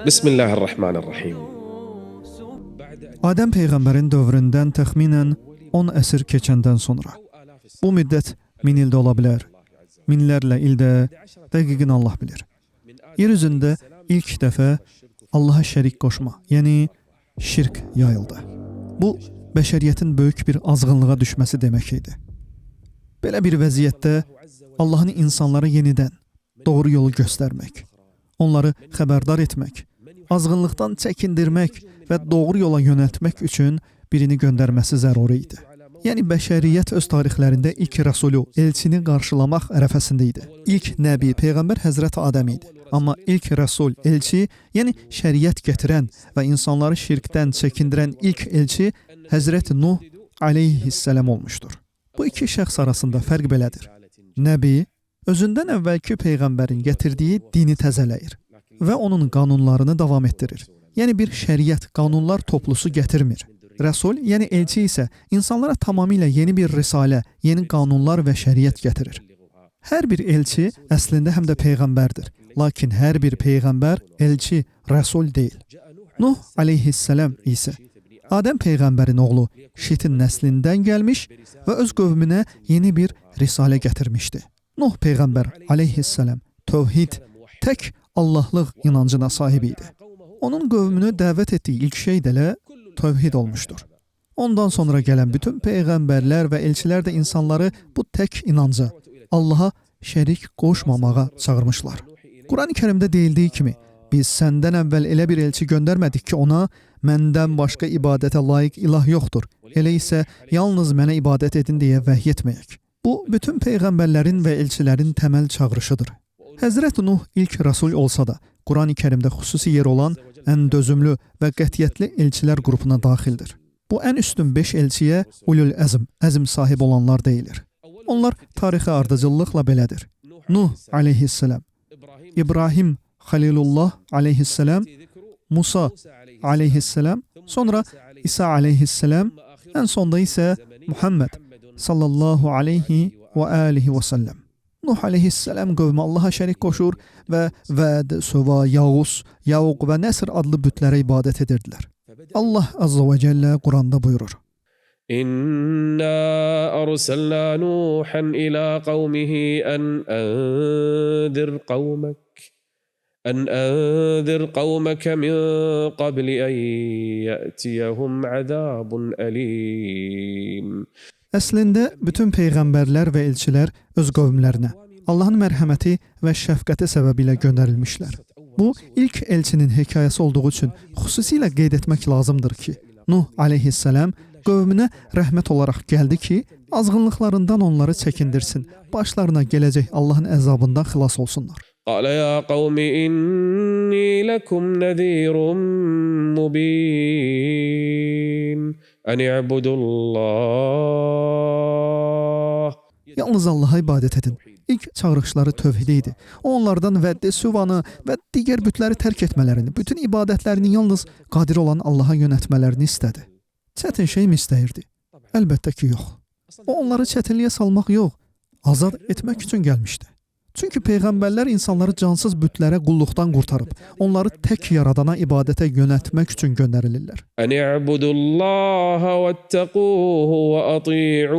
Bismillahirrahmanirrahim. Adəm Peyğəmbərin dövründən təxminən 10 əsr keçəndən sonra. Bu müddət 1000 ildə ola bilər, minlərlə ildə, dəqiqini Allah bilir. Yer üzündə ilk dəfə Allaha şərik qoşma, yəni şirk yayıldı. Bu, bəşəriyyətin böyük bir azğınlığa düşməsi demək idi. Belə bir vəziyyətdə Allahın insanlara yenidən doğru yolu göstərmək, onları xəbərdar etmək, azğınlıqdan çəkindirmək və doğru yola yönəltmək üçün birini göndərməsi zəruri idi. Yəni, bəşəriyyət öz tarixlərində ilk rəsulu, elçini qarşılamaq ərəfəsində idi. İlk nəbi, Peyğəmbər Həzrət Adəm idi. Amma ilk rəsul, elçi, yəni şəriət gətirən və insanları şirkdən çəkindirən ilk elçi Həzrət Nuh aleyhissalam olmuşdur. Bu iki şəxs arasında fərq belədir. Nəbi, özündən əvvəlki Peyğəmbərin gətirdiyi dini təzələyir və onun qanunlarını davam etdirir. Yəni bir şəriət, qanunlar toplusu gətirmir. Rəsul, yəni elçi isə insanlara tamamilə yeni bir risalə, yeni qanunlar və şəriət gətirir. Hər bir elçi əslində həm də Peyğəmbərdir. Lakin hər bir Peyğəmbər, elçi, rəsul deyil. Nuh aleyhissalam isə Adəm Peyğəmbərin oğlu Şitin nəslindən gəlmiş və öz qövmünə yeni bir risalə gətirmişdi. Nuh Peyğəmbər aleyhissalam tövhid, tək Allahlıq inancına sahib idi. Onun qövmünü dəvət etdiyi ilk şey də tövhid olmuşdur. Ondan sonra gələn bütün peyğəmbərlər və elçilər də insanları bu tək inanca, Allaha şərik qoşmamağa çağırmışlar. Quran-ı Kərimdə deyildiyi kimi, biz səndən əvvəl elə bir elçi göndərmədik ki, ona məndən başqa ibadətə layiq ilah yoxdur. Elə isə yalnız mənə ibadət edin deyə vəhy etməyək. Bu, bütün peyğəmbərlərin və elçilərin təməl çağırışıdır. Həzrət Nuh ilk rəsul olsa da, Quran-ı Kərimdə xüsusi yer olan ən dözümlü və qətiyyətli elçilər qrupuna daxildir. Bu, ən üstün 5 elçiyə ulul əzm sahib olanlar deyilir. Onlar tarixi ardıcıllıqla belədir. Nuh aleyhissalam, İbrahim Xalilullah aleyhissalam, Musa aleyhissalam, sonra İsa aleyhissalam, ən sonda isə Muhammed sallallahu aleyhi və alihi və səlləm. Nuh aleyhissalam qövmü Allaha şərik qoşur və Vəd, Söva, Yağus, Yauq və Nəsr adlı bütlərə ibadət edirdilər. Allah azza və cəllə Quranda buyurur. İnna arsalna Nuhan ila qavmihi أنذر قومك من قبل أن يأتيهم عذاب أليم. Əslində, bütün peyğəmbərlər və elçilər öz qövmlərinə Allahın mərhəməti və şəfqəti səbəbilə göndərilmişlər. Bu, ilk elçinin hekayəsi olduğu üçün xüsusilə qeyd etmək lazımdır ki, Nuh aleyhissalam qövmünə rəhmət olaraq gəldi ki, azğınlıqlarından onları çəkindirsin, başlarına gələcək Allahın əzabından xilas olsunlar. قال يا قوم إني لكم نذير مبين أن اعبدوا الله. Yalnız Allaha ibadət edin. İlk çağırışları tövhid idi. Onlardan Vəddi, Süvanı və digər bütləri tərk etmələrini, bütün ibadətlərini yalnız qadir olan Allaha yönətmələrini istədi. Çətin şey mi istəyirdi? Əlbəttə ki, yox. O, onları çətinliyə salmaq yox, azad etmək üçün gəlmişdi. Çünki peyğəmbərlər insanları cansız bütlərə qulluqdan qurtarıb, onları tək yaradana ibadətə yönəltmək üçün göndərilirlər. Ən i'budullaha vettəquhu və ati'un.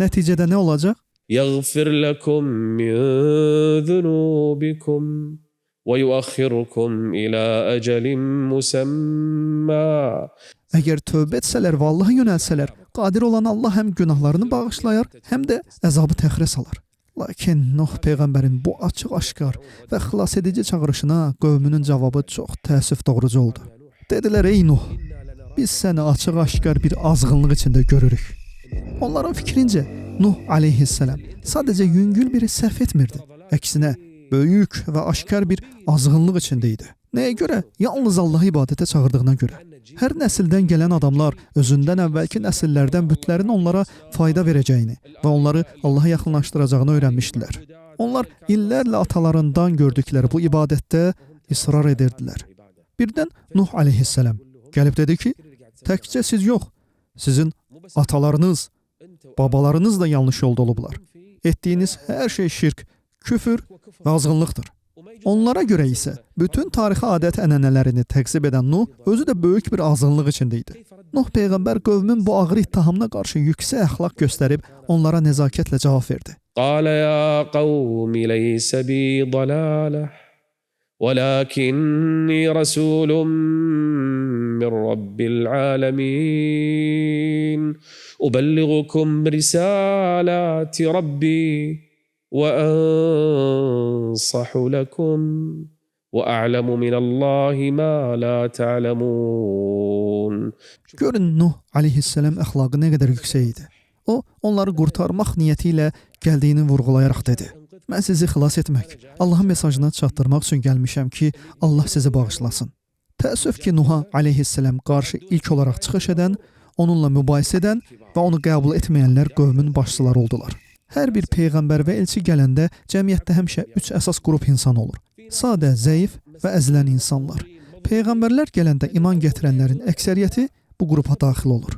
Nəticədə nə olacaq? Yəğfir ləkum min zunubikum və yuəxxirukum ilə əcəlin musamma. Əgər tövbə etsələr və Allaha yönəlsələr, qadir olan Allah həm günahlarını bağışlayar, həm də əzabı təxirə salar. Lakin Nuh peyğəmbərin bu açıq-aşkar və xilas edici çağırışına qövmünün cavabı çox təəssüf doğurucu oldu. Dedilər, ey Nuh, biz səni açıq-aşkar bir azğınlıq içində görürük. Onların fikrincə, Nuh aleyhissalam sadəcə yüngül biri səhv etmirdi. Əksinə, böyük və aşkar bir azğınlıq içində idi. Nəyə görə? Yalnız Allaha ibadətə çağırdığına görə. Hər nəsildən gələn adamlar özündən əvvəlki nəsillərdən bütlərin onlara fayda verəcəyini və onları Allaha yaxınlaşdıracağını öyrənmişdilər. Onlar illərlə atalarından gördükləri bu ibadətdə israr edirdilər. Birdən Nuh aleyhissalam gəlib dedi ki, təkcə siz yox, sizin atalarınız, babalarınız da yanlış yolda olublar. Etdiyiniz hər şey şirk, küfür və azğınlıqdır. Onlara görə isə bütün tarixi adət-ənənələrini təqzib edən Nuh özü də böyük bir azğınlıq içində idi. Nuh peyğəmbər qövmün bu ağır ittihamına qarşı yüksək əxlaq göstərib onlara nəzakətlə cavab verdi. قال يا قوم ليس بي ضلالة ولكني رسول من رب العالمين أبلغكم رسالات ربي وأنصح لكم وأعلم من الله ما لا تعلمون. Görün Nuh aleyhisselam əxlaqı nə qədər yüksək idi. O, onları qurtarmaq niyyəti ilə gəldiyini vurğulayaraq dedi. Mən sizi xilas etmək, Allahın mesajını çatdırmaq üçün gəlmişəm ki, Allah sizi bağışlasın. Təəssüf ki, Nuh'a aleyhisselam qarşı ilk olaraq çıxış edən, onunla mübahisə edən və onu qəbul etməyənlər qövmün başçıları oldular. Hər bir peyğəmbər və elçi gələndə cəmiyyətdə həmişə 3 əsas qrup insan olur. Sadə, zəif və əzilən insanlar. Peyğəmbərlər gələndə iman gətirənlərin əksəriyyəti bu qrupa daxil olur.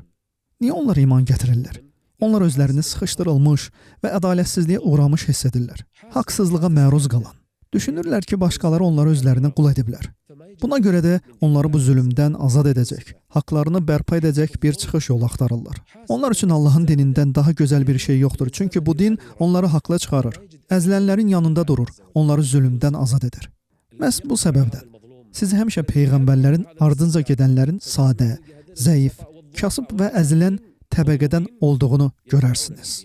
Niyə onlar iman gətirirlər? Onlar özlərini sıxışdırılmış və ədalətsizliyə uğramış hiss edirlər. Haqsızlığa məruz qalan. Düşünürlər ki, başqaları onları özlərinə qul ediblər. Buna görə də onları bu zülmdən azad edəcək, haqlarını bərpa edəcək bir çıxış yolu axtarırlar. Onlar üçün Allahın dinindən daha gözəl bir şey yoxdur. Çünki bu din onları haqla çıxarır. Əzilənlərin yanında durur, onları zülmdən azad edir. Məhz bu səbəbdən siz həmişə peyğəmbərlərin ardınca gedənlərin sadə, zəif, kasıb və əzilən təbəqədən olduğunu görərsiniz.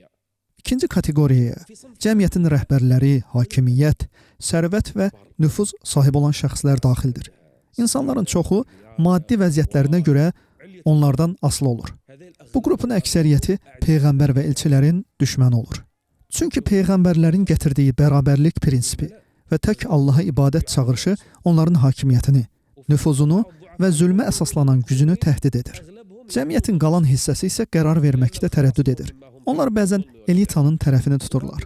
İkinci kateqoriyaya cəmiyyətin rəhbərləri, hakimiyyət, sərvət və nüfuz sahibi olan şəxslər daxildir. İnsanların çoxu maddi vəziyyətlərinə görə onlardan asılı olur. Bu qrupun əksəriyyəti peyğəmbər və elçilərin düşməni olur. Çünki peyğəmbərlərin gətirdiyi bərabərlik prinsipi və tək Allaha ibadət çağırışı onların hakimiyyətini, nüfuzunu və zülmə əsaslanan gücünü təhdid edir. Cəmiyyətin qalan hissəsi isə qərar verməkdə tərəddüd edir. Onlar bəzən elitanın tərəfini tuturlar.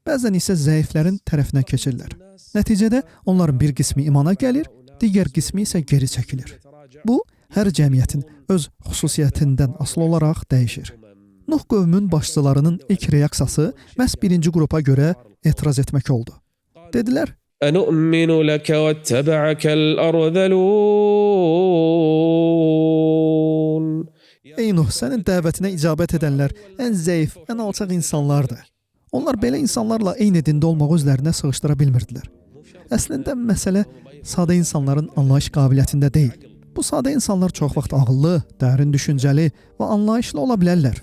Bəzən isə zəiflərin tərəfinə keçirlər. Nəticədə onların bir qismi imana gəlir, digər qismi isə geri çəkilir. Bu, hər cəmiyyətin öz xüsusiyyətindən asılı olaraq dəyişir. Nuh qövmün başçılarının ilk reaksiyası məhz birinci qrupa görə etiraz etmək oldu. Dedilər, أنؤمن لك واتبعك الأرذلون. Ey Nuh, sənin dəvətinə icabət edənlər ən zəif, ən alçaq insanlardır. Onlar belə insanlarla eyni dində olmağı özlərinə sığışdıra bilmirdilər. Əslində, məsələ sadə insanların anlayış qabiliyyətində deyil. Bu sadə insanlar çox vaxt ağıllı, dərin düşüncəli və anlayışlı ola bilərlər.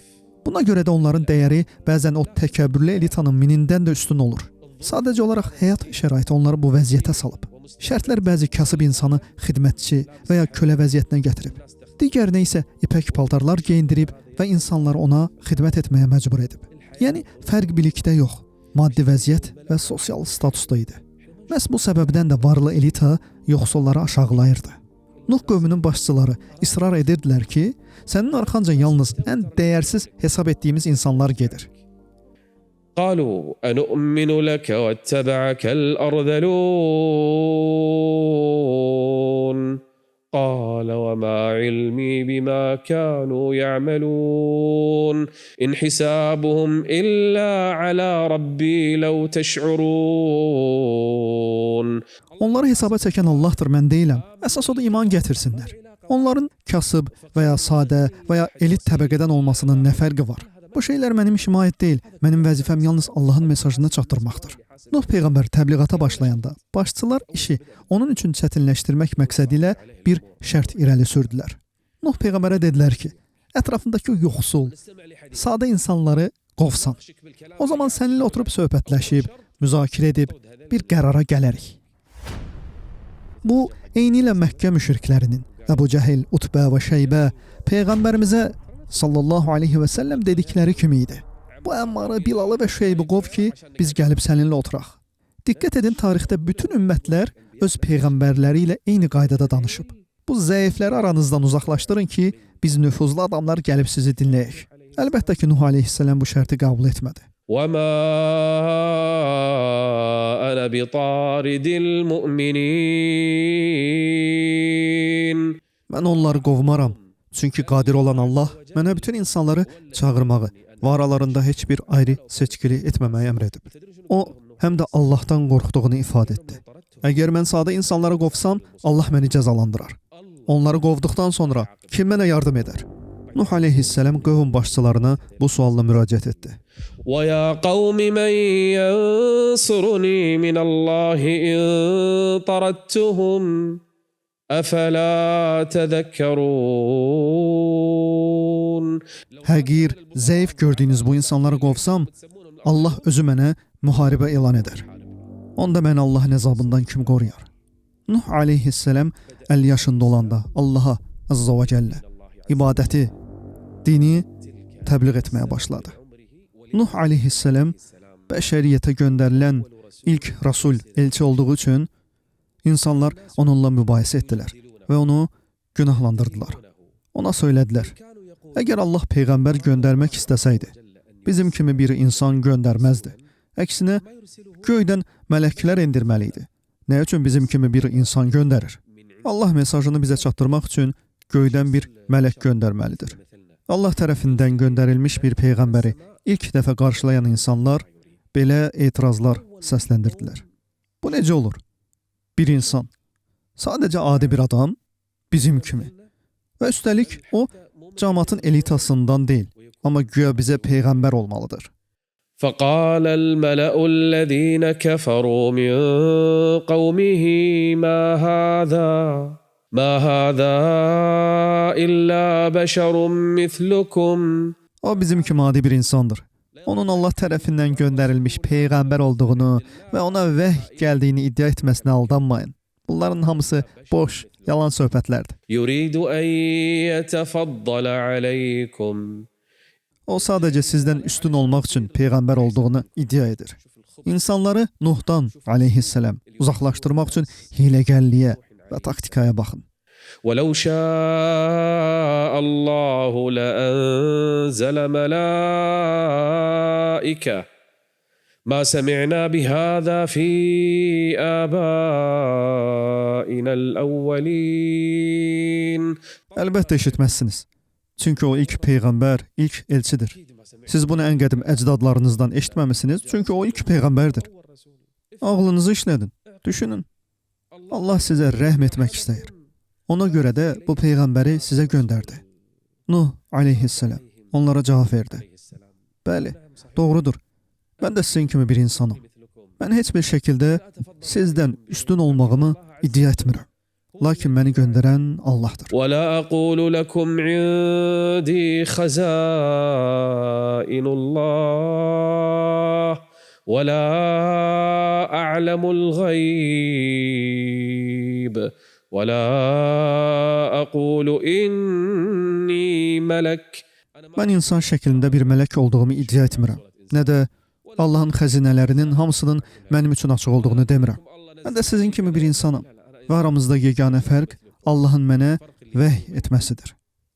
Buna görə də onların dəyəri bəzən o təkəbbürlü elitanın minindən də üstün olur. Sadəcə olaraq həyat şəraiti onları bu vəziyyətə salıb. Şərtlər bəzi kasıb insanı xidmətçi və ya kölə vəziyyətinə gətirib. Digərinə isə ipək paltarlar geyindirib və insanları ona xidmət etməyə məcbur edib. Yəni, fərq bilikdə yox, maddi vəziyyət və sosial statusda idi. Məhz bu səbəbdən də varlı elita yoxsulları aşağılayırdı. Nuh qövmünün başçıları israr edirdilər ki, sənin arxanca yalnız ən dəyərsiz hesab etdiyimiz insanlar gedir. قالوا أنؤمن لك واتبعك الأرذلون قال وما علمي بما كانوا يعملون إن حسابهم إلا على ربي لو تشعرون. Onları hesaba çəkən Allahdır, mən deyiləm. Əsas o da iman gətirsinlər. Onların kasıb və ya sadə və ya elit təbəqədən olmasının nə fərqi var? Bu şeylər mənim işimə aid deyil. Mənim vəzifəm yalnız Allahın mesajını çatdırmaqdır. Nuh peyğəmbər təbliğata başlayanda başçılar işi onun üçün çətinləşdirmək məqsədi ilə bir şərt irəli sürdülər. Nuh peyğəmbərə dedilər ki, ətrafındakı yoxsul, sadə insanları qovsan. O zaman səninlə oturub söhbətləşib, müzakirə edib bir qərara gələrik. Bu, eynilə Məkkə müşriklərinin Əbu Cəhil, Utbə və Şeybə peyğəmbərimizə sallallahu aleyhi və səlləm dedikləri kimi idi. Bu Əmmarı, Bilalı və Şeybi qov ki, biz gəlib səninlə oturaq. Diqqət edin, tarixdə bütün ümmətlər öz peyğəmbərləri ilə eyni qaydada danışıb. Bu zəifləri aranızdan uzaqlaşdırın ki, biz nüfuzlu adamlar gəlib sizi dinləyək. Əlbəttə ki, Nuh aleyhisselam bu şərti qəbul etmədi. وما أنا بطارد المؤمنين. Mən onları qovmaram. Çünki qadir olan Allah mənə bütün insanları çağırmağı və aralarında heç bir ayrı seçkili etməməyi əmr edib. O, həm də Allahdan qorxduğunu ifadə etdi. Əgər mən sadə insanları qovsam, Allah məni cəzalandırar. Onları qovduqdan sonra kim mənə yardım edər? Nuh aleyhisselam qövm başçılarına bu sualla müraciət etdi. وَيَا قَوْمِ مَنْ يَنْصُرُنِي مِنَ اللَّهِ إِنْ طَرَدتُّهُمْ أَفَلَا تَذَكَّرُونَ Həqir, zəif gördüyünüz bu insanları qovsam, Allah özü mənə müharibə elan edər. Onda məni Allahın əzabından kim qoruyar? Nuh aleyhisselam 50 yaşında olanda Allaha azza və cəllə ibadəti, dini təbliğ etməyə başladı. Nuh aleyhisselam bəşəriyyətə göndərilən ilk rasul, elçi olduğu üçün insanlar onunla mübahisə etdilər və onu günahlandırdılar. Ona söylədilər, əgər Allah peyğəmbər göndərmək istəsəydi, bizim kimi bir insan göndərməzdi. Əksinə, göydən mələklər endirməli idi. Nə üçün bizim kimi bir insan göndərir? Allah mesajını bizə çatdırmaq üçün göydən bir mələk göndərməlidir. Allah tərəfindən göndərilmiş bir peyğəmbəri ilk dəfə qarşılayan insanlar belə etirazlar səsləndirdilər. Bu necə olur? Bir insan, sadəcə adi bir adam, bizim kimi. Və üstəlik o, cəmaatın elitasından deyil, amma güya bizə peyğəmbər olmalıdır. فقال الملأ الذين كفروا من قومه ما هذا إلا بشر مثلكم. O bizim kimi adi bir insandır. Onun Allah tərəfindən göndərilmiş peyğəmbər olduğunu və ona vəhy gəldiyini iddia etməsinə aldanmayın. Bunların hamısı boş, yalan söhbətlərdir. يريد أن يتفضل عليكم. O sadəcə sizdən üstün olmaq üçün peyğəmbər olduğunu iddia edir. İnsanları Nuhdan aleyhisselam uzaqlaşdırmaq üçün hiləgərliyə və taktikaya baxın. ولو شاء الله لأنزل ملائكة ما سمعنا بهذا في آبائنا الأولين. Əlbəttə eşitməzsiniz. Çünki o ilk peyğəmbər, ilk elçidir. Siz bunu ən qədim əcdadlarınızdan eşitməmisiniz, çünki o ilk peyğəmbərdir. Ağlınızı işlədin, düşünün. Allah sizə rəhm etmək istəyir. Ona görə də bu peyğəmbəri sizə göndərdi. Nuh aleyhisselam onlara cavab verdi. Bəli, doğrudur. Mən də sizin kimi bir insanım. Mən heç bir şəkildə sizdən üstün olmağımı iddia etmirəm. Lakin məni göndərən Allahdır. ولا أقول لكم عندي خزائن الله ولا أعلم الغيب ولا أقول إني ملك. Mən insan şəklində bir mələk olduğumu iddia etmirəm. Nə də Allahın xəzinələrinin hamısının mənim üçün açıq olduğunu demirəm. Mən də sizin kimi bir insanam. Və aramızda yeganə fərq Allahın mənə vəhy etməsidir.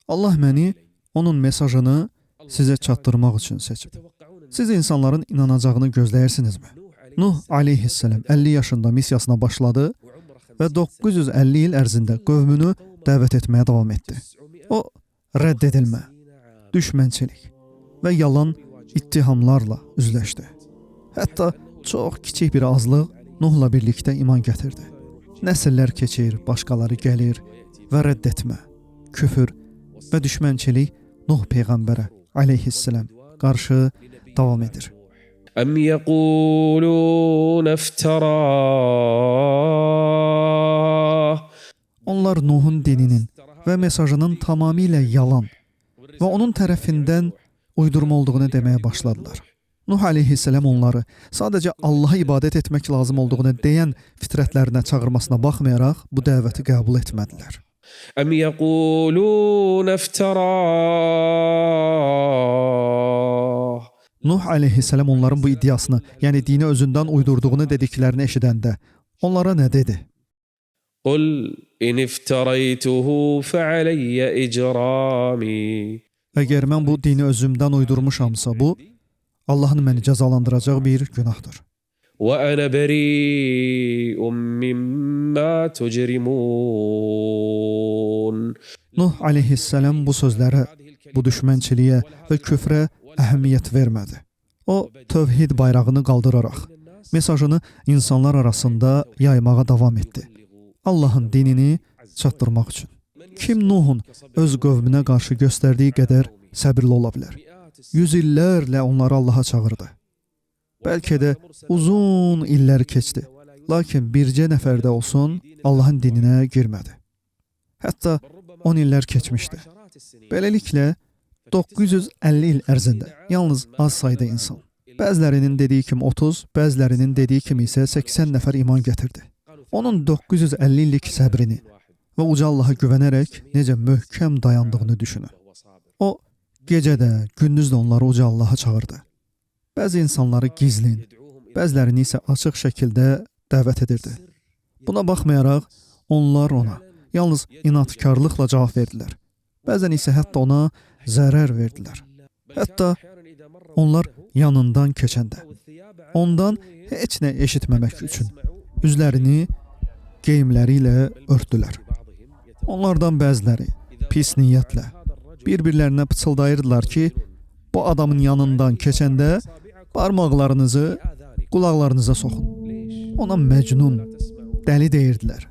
Allah məni, onun mesajını sizə çatdırmaq üçün seçib. Siz insanların inanacağını gözləyirsinizmi? Nuh aleyhisselam 50 yaşında missiyasına başladı və 950 il ərzində qövmünü dəvət etməyə davam etdi. O, rədd edilmə, düşmənçilik və yalan ittihamlarla üzləşdi. Hətta çox kiçik bir azlıq Nuhla birlikdə iman gətirdi. Nəsillər keçir, başqaları gəlir və rədd etmə, küfür və düşmənçilik Nuh peyğəmbərə aleyhisselam qarşı davam edir. أم يقولون افتراه. Onlar Nuhun dininin və mesajının tamamilə yalan və onun tərəfindən uydurma olduğunu deməyə başladılar. Nuh aleyhisselam onları sadəcə Allaha ibadət etmək lazım olduğunu deyən fitrətlərinə çağırmasına baxmayaraq bu dəvəti qəbul etmədilər. أم يقولون افتراه. Nuh aleyhisselam onların bu iddiasını, yəni dini özündən uydurduğunu dediklərini eşidəndə onlara nə dedi? قل إن افتريته فعلي إجرامي. Əgər mən bu dini özümdən uydurmuşamsa bu, Allahın məni cəzalandıracağı bir günahdır. وأنا بريء مما تجرمون. Nuh aleyhisselam bu sözlərə, bu düşmənçiliyə və küfrə əhəmiyyət vermədi. O, tövhid bayrağını qaldıraraq, mesajını insanlar arasında yaymağa davam etdi. Allahın dinini çatdırmaq üçün. Kim Nuhun öz qövmünə qarşı göstərdiyi qədər səbirli ola bilər? 100 illərlə onları Allaha çağırdı. Bəlkə də uzun illər keçdi. Lakin bircə nəfər də olsun Allahın dininə girmədi. Hətta 10 illər keçmişdi. Beləliklə 950 il ərzində yalnız az sayda insan. Bəzilərinin dediyi kimi 30, bəzilərinin dediyi kimi isə 80 nəfər iman gətirdi. Onun 950 illik səbrini və uca Allaha güvənərək necə möhkəm dayandığını düşünün. O, gecə də, gündüz də onları uca Allaha çağırdı. Bəzi insanları gizlin, bəzilərini isə açıq şəkildə dəvət edirdi. Buna baxmayaraq, onlar ona yalnız inatkarlıqla cavab verdilər. Bəzən isə hətta ona zərər verdilər. Hətta onlar yanından keçəndə, ondan heç nə eşitməmək üçün üzlərini geyimləri ilə örtdülər. Onlardan bəziləri pis niyyətlə bir-birlərinə pıçıldayırdılar ki, bu adamın yanından keçəndə barmaqlarınızı qulaqlarınıza soxun. Ona məcnun, dəli deyirdilər.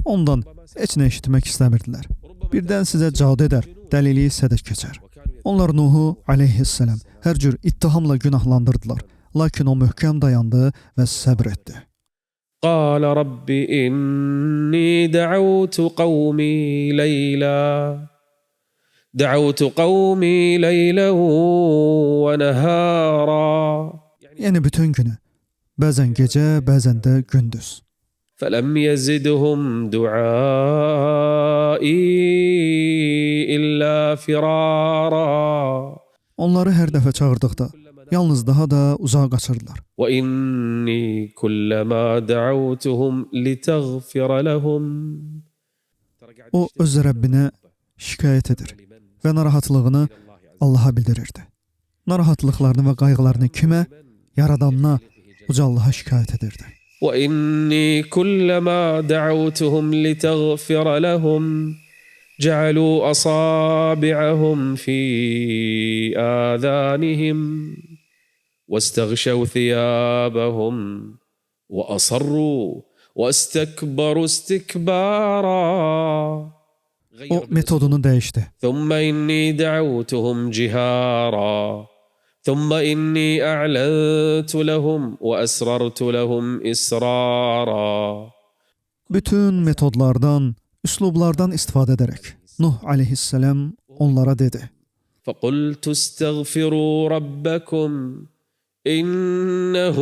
Ondan heç nə eşitmək istəmirdilər. Birdən sizə cadu edər, dəliliyi sədək keçər. Onlar Nuhu aleyhisselam hər cür ittihamla günahlandırdılar. Lakin o möhkəm dayandı və səbr etdi. قال رب إني دعوت قومي ليلا ونهارا. Yəni bütün günü, bəzən gecə, bəzən də gündüz. فلم يزدهم دعائي إلا فرارا. Onları hər dəfə çağırdıqda yalnız daha da uzağa qaçırdılar. وإني كلما دعوتهم لتغفر لهم. O öz Rəbbinə şikayət edir və narahatlığını Allaha bildirirdi. Narahatlıqlarını və qayğılarını kimə? Yaradanına, uca Allaha şikayət edirdi. وإني كلما دعوتهم لتغفر لهم جعلوا أصابعهم في آذانهم واستغشوا ثيابهم وأصروا واستكبروا استكبارا. O metodunu dəyişdi. ثم إني دعوتهم جهارا ثم إني أعلنت لهم وأسررت لهم إسرارا. Bütün metodlardan, üslublardan istifadə edərək Nuh aleyhisselam onlara dedi. فقلت استغفروا ربكم إنه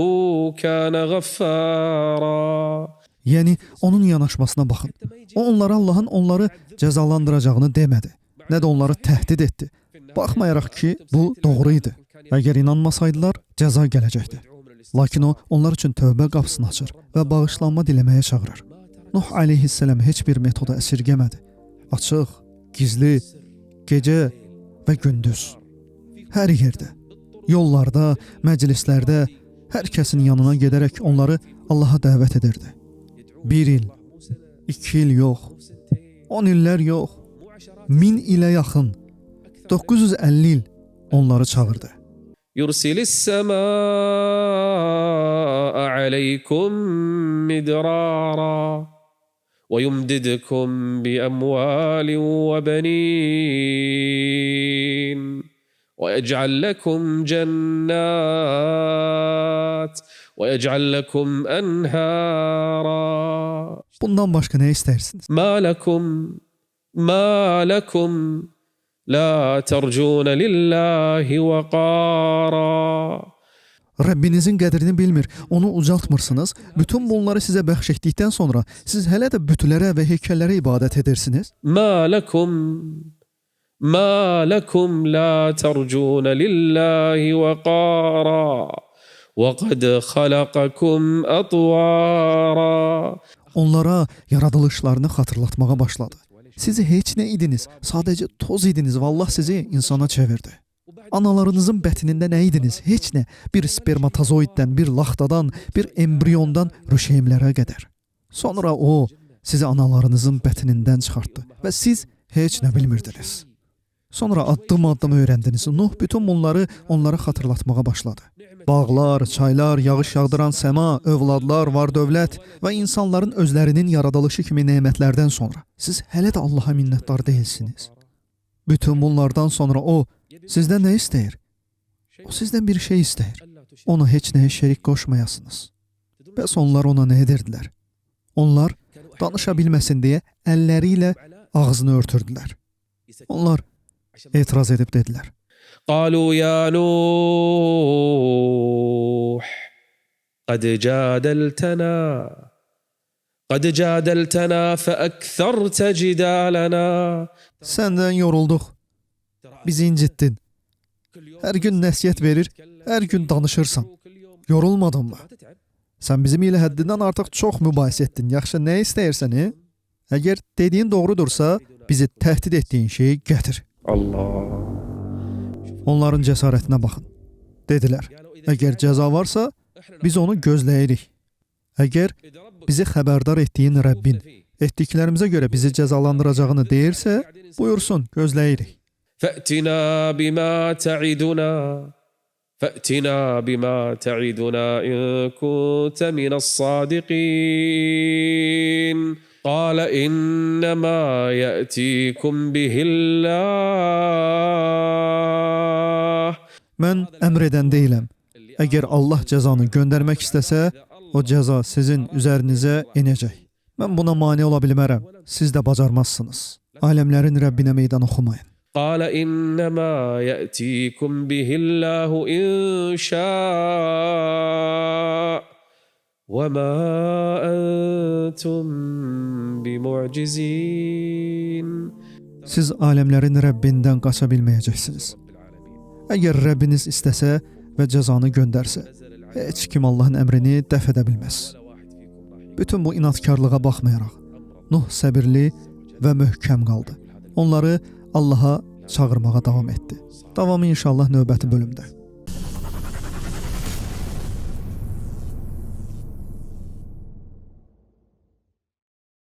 كان غفارا. Yəni onun yanaşmasına baxın. O onlara Allahın onları cəzalandıracağını demədi. Nə də onları təhdid etdi. Baxmayaraq ki, bu doğru idi. Əgər inanmasaydılar, cəza gələcəkdi. Lakin o, onlar üçün tövbə qapısını açır və bağışlanma diləməyə çağırır. Nuh aleyhisselam heç bir metoda əsirgəmədi. Açıq, gizli, gecə və gündüz. Hər yerdə, yollarda, məclislərdə, hər kəsin yanına gedərək onları Allaha dəvət edirdi. 1 il, 2 il yox, 10 illər yox, 1000 ilə yaxın, 950 il onları çağırdı. يرسل السماء عليكم مدرارا ويمددكم بأموال وبنين ويجعل لكم جنات ويجعل لكم أنهارا. Bundan başqa nə istəyirsiniz? ما لكم لا ترجون لله وقارا. Rəbbinizin qədrini bilmir, onu ucaltmırsınız. Bütün bunları sizə bəxş etdikdən sonra siz hələ də bütlərə və heykəllərə ibadət edirsiniz. ما لكم لا ترجون لله وقارا وقد خلقكم أطوارا. Onlara yaradılışlarını xatırlatmağa başladı. Siz heç nə idiniz, sadəcə toz idiniz və Allah sizi insana çevirdi. Analarınızın bətnində nə idiniz? Heç nə. Bir spermatozoiddən, bir laxtadan, bir embriyondan rüşeymlərə qədər. Sonra o sizi analarınızın bətnindən çıxartdı və siz heç nə bilmirdiniz. Sonra addım-addım öyrəndiniz. Nuh bütün bunları onlara xatırlatmağa başladı. Bağlar, çaylar, yağış yağdıran səma, övladlar, var-dövlət və insanların özlərinin yaradılışı kimi nemətlərdən sonra siz hələ də Allaha minnətdar deyilsiniz. Bütün bunlardan sonra o sizdən nə istəyir? O sizdən bir şey istəyir. Ona heç nəyə şərik qoşmayasınız. Bəs onlar ona nə edirdilər? Onlar danışa bilməsin deyə əlləri ilə ağzını örtürdülər. Onlar etiraz edib dedilər. قالوا يا نوح قد جادلتنا فأكثرت جدالنا. Səndən yorulduq. Bizi incitdin. Hər gün nəsihət verir, hər gün danışırsan. Yorulmadınmı? Sən bizim ilə həddindən artıq çox mübahisə etdin. Yaxşı, nə istəyirsən? Əgər dediyin doğrudursa, bizi təhdid etdiyin şeyi gətir. Allah. Onların cəsarətinə baxın. Dedilər, əgər cəza varsa, biz onu gözləyirik. Əgər bizi xəbərdar etdiyin Rəbbin etdiklərimizə görə bizi cəzalandıracağını deyirsə, buyursun, gözləyirik. فأتنا بما تعدنا إن كنت من الصادقين. قال إنما يأتيكم به الله. Mən əmr edən deyiləm. Əgər Allah cəzanı göndərmək istəsə, o cəza sizin üzərinizə enəcək. Mən buna mane ola bilmərəm. Siz də bacarmazsınız. Aləmlərin Rəbbinə meydan oxumayın. قال إنما يأتيكم به الله إن شاء وما أنتم بمعجزين. Siz aləmlərin Rəbbindən qaça bilməyəcəksiniz. Əgər Rəbbiniz istəsə və cəzanı göndərsə, heç kim Allahın əmrini dəf edə bilməz. Bütün bu inadkarlığa baxmayaraq, Nuh səbirli və möhkəm qaldı. Onları Allaha çağırmağa davam etdi. Davamı inşallah növbəti bölümdə.